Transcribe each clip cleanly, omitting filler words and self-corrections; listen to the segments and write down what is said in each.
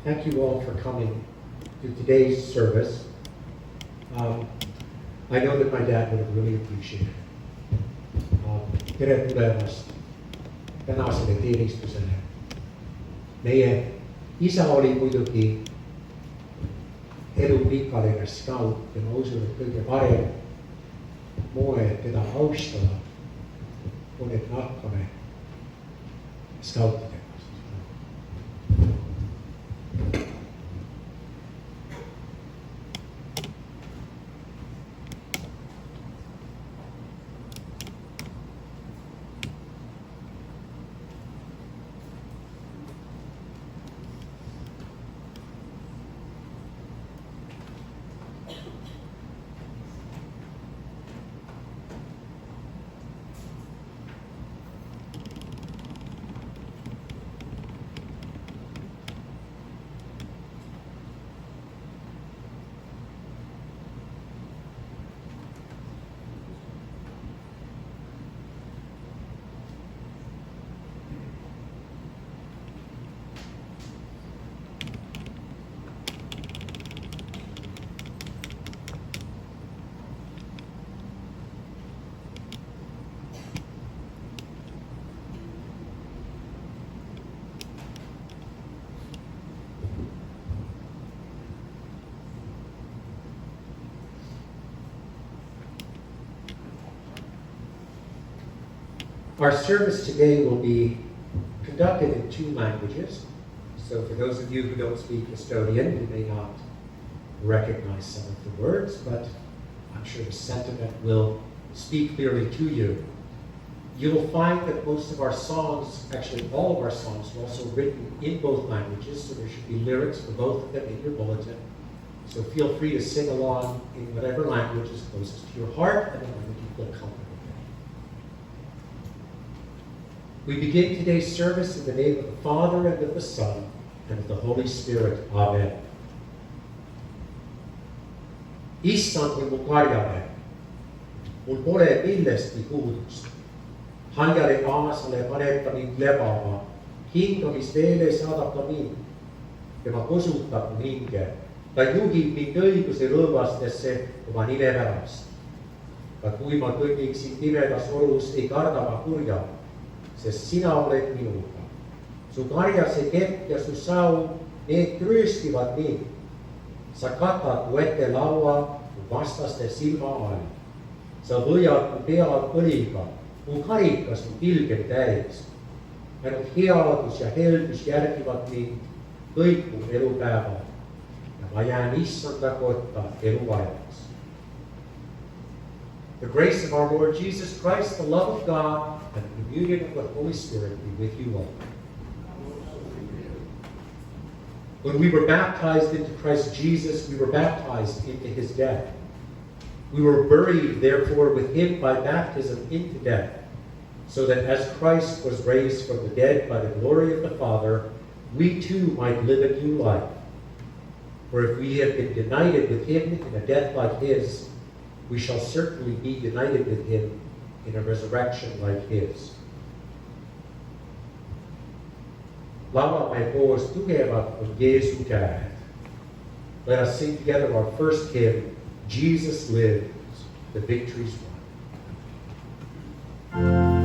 Thank you all for coming to today's service. I know that my dad would have really appreciated it. Tere tulemast tänasele teenistusele. Meie isa oli muidugi elu pikaline skaut ja ma usun, et kõige parem moe, et teda austada, on, et me hakkame skautidega. Our service today will be conducted in 2 languages. So for those of you who don't speak Estonian, you may not recognize some of the words, but I'm sure the sentiment will speak clearly to you. You will find that most of our songs, actually all of our songs, are also written in both languages, so there should be lyrics for both of them in your bulletin. So feel free to sing along in whatever language is closest to your heart and the language you feel comfortable. We begin today's service in the name of the Father, and of the Son, and of the Holy Spirit. Amen. Issand on mu karjane, mul pole millestki puudust. Haljale kaasale paneb ta mind lebama, hingamist veele saadab ta mind. Tema kosutab mu hinge, ta juhib mind õiguse rõõvastesse oma nime pärast. Ka kui ma kõnniksin pimedas orus, ei karda ma kurja, sest sina oled minuga. Su karjase kepp ja su sau, need trööstivad mind. Sa katad mu ette laua mu vastaste silma all. Sa võjad mu pead põliga, mu karikas mu pilgem täis. Ainult headus ja heldus järgivad mind kõik mu elupäevad. Ja ma jään issanda kotta eluajaks. The grace of our Lord Jesus Christ, the love of God, and the communion of the Holy Spirit be with you all. When we were baptized into Christ Jesus, we were baptized into his death. We were buried, therefore, with him by baptism into death, so that as Christ was raised from the dead by the glory of the Father, we too might live a new life. For if we have been united with him in a death like his, we shall certainly be united with him in a resurrection like his. Laulamme koos tugevat on Jeesu käed. Let us sing together our first hymn, Jesus Lives, the Victory's Won.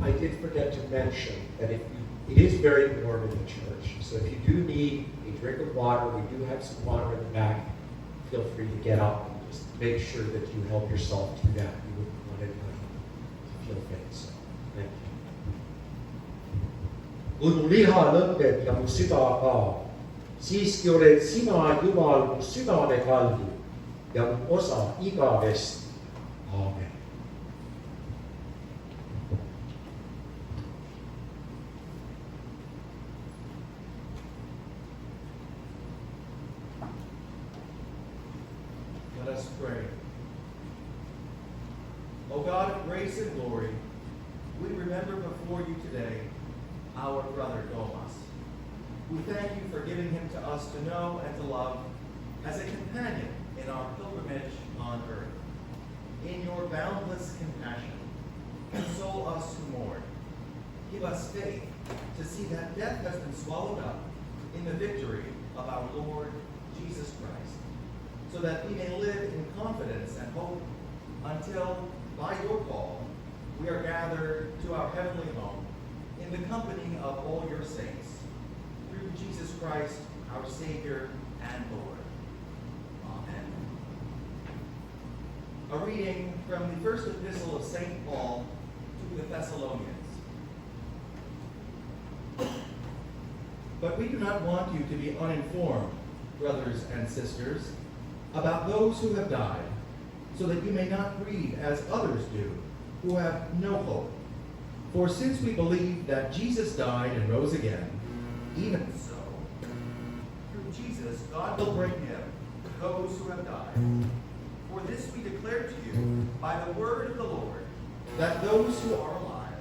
I did forget to mention that it is very warm in the church. So if you do need a drink of water, we do have some water in the back. Feel free to get up and just make sure that you help yourself to that. You wouldn't want anybody to feel faint. So thank you. Kui mu liha lõpeb ja mu süda kaob, siiski oled sina, Jumal, mu südame kaldu ja mu osa igavesti. Aamen. Let us pray. O God of grace and glory, we remember before you today our brother Thomas. We thank you for giving him to us to know and to love as a companion in our pilgrimage on earth. In your boundless compassion, console us who mourn. Give us faith to see that death has been swallowed up in the victory of our Lord Jesus Christ, so that we may live in confidence and hope until, by your call, we are gathered to our heavenly home in the company of all your saints, through Jesus Christ, our Savior and Lord. Amen. A reading from the first epistle of St. Paul to the Thessalonians. But we do not want you to be uninformed, brothers and sisters, about those who have died, so that you may not grieve as others do, who have no hope. For since we believe that Jesus died and rose again, even so, through Jesus, God will bring him to those who have died. For this we declare to you by the word of the Lord, that those who are alive,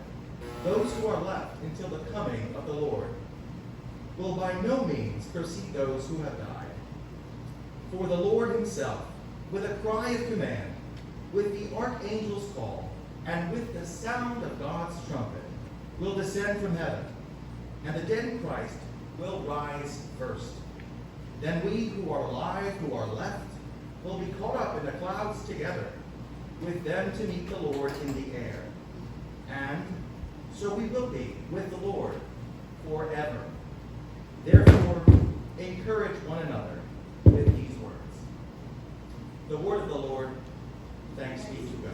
those who are left until the coming of the Lord, will by no means precede those who have died. For the Lord himself, with a cry of command, with the archangel's call, and with the sound of God's trumpet, will descend from heaven, and the dead in Christ will rise first. Then we who are alive, who are left, will be caught up in the clouds together, with them to meet the Lord in the air. And so we will be with the Lord forever. Therefore, encourage one another with these words. The word of the Lord. Thanks be to God.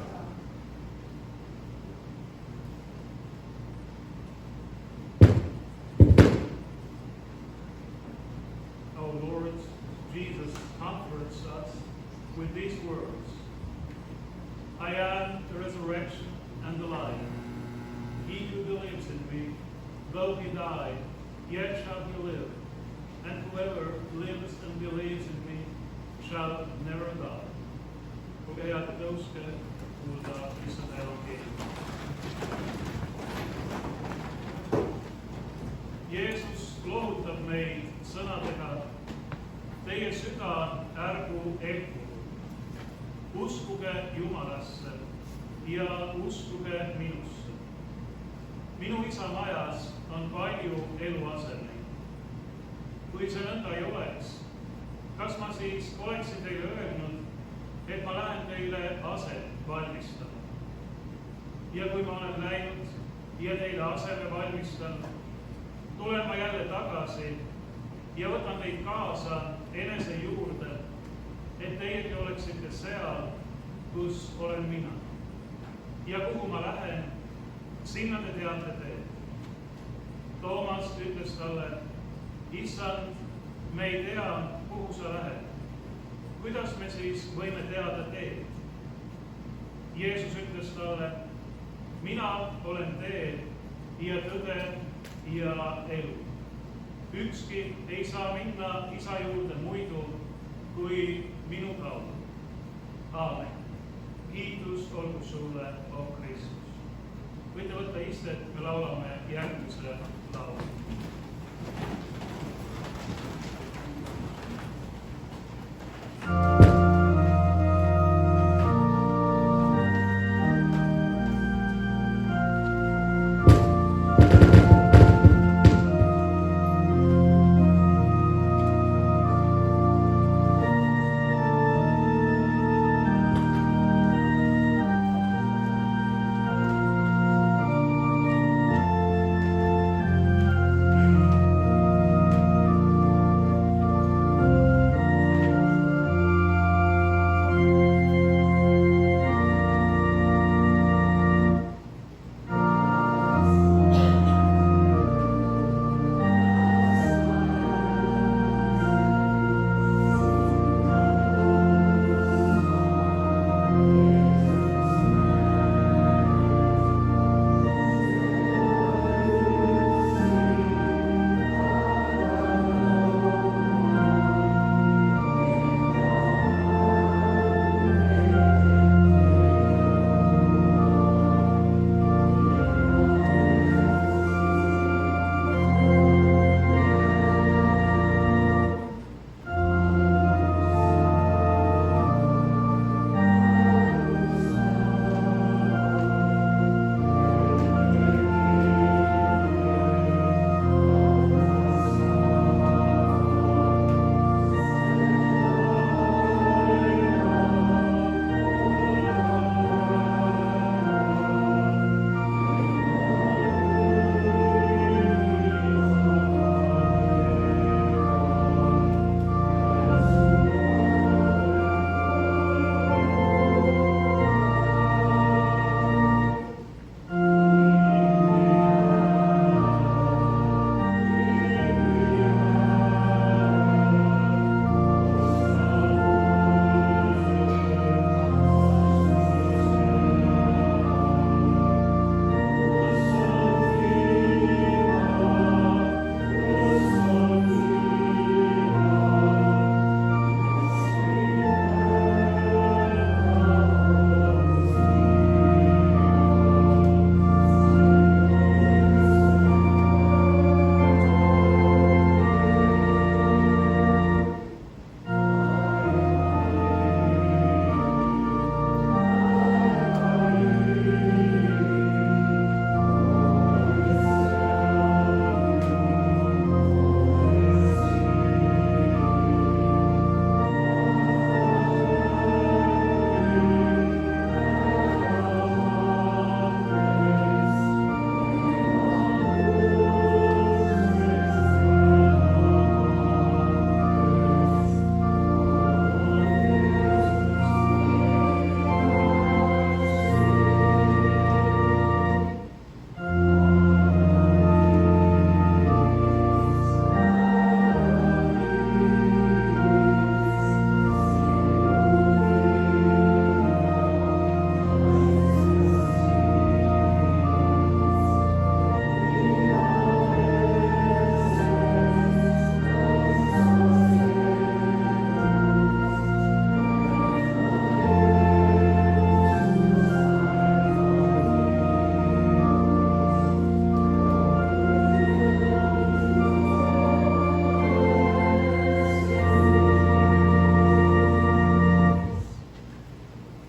Our Lord Jesus comforts us with these words. I am the resurrection and the life. He who believes in me, though he die, yet shall he live. And whoever lives and believes in me shall never die. Lugege tõuske kuulda issand evangeeliumi. Jeesus lohutab meid sõnadega, teie süda ärgu ehmugu. Uskuge Jumalasse ja uskuge minusse. Minu isa majas on palju eluasemeid. Kui see nõnda ei oleks, kas ma siis oleksin teile öelnud, et ma lähen teile aset valmistama? Ja kui ma olen läinud ja teile aseme valmistan, tulen ma jälle tagasi ja võtan teid kaasa enese juurde, et teiegi oleksite seal, kus olen mina. Ja kuhu ma lähen, sinna te teate teed. Toomas ütles talle, issand, me ei tea, kuhu sa lähed. Kuidas me siis võime teada teed? Jeesus ütles talle, mina olen tee ja tõde ja elu. Ükski ei saa minna isa juurde muidu kui minu kaudu. Aamen. Kiitus olgu sulle, o Kristus. Võite võtta istet, me laulame järgmise laulu.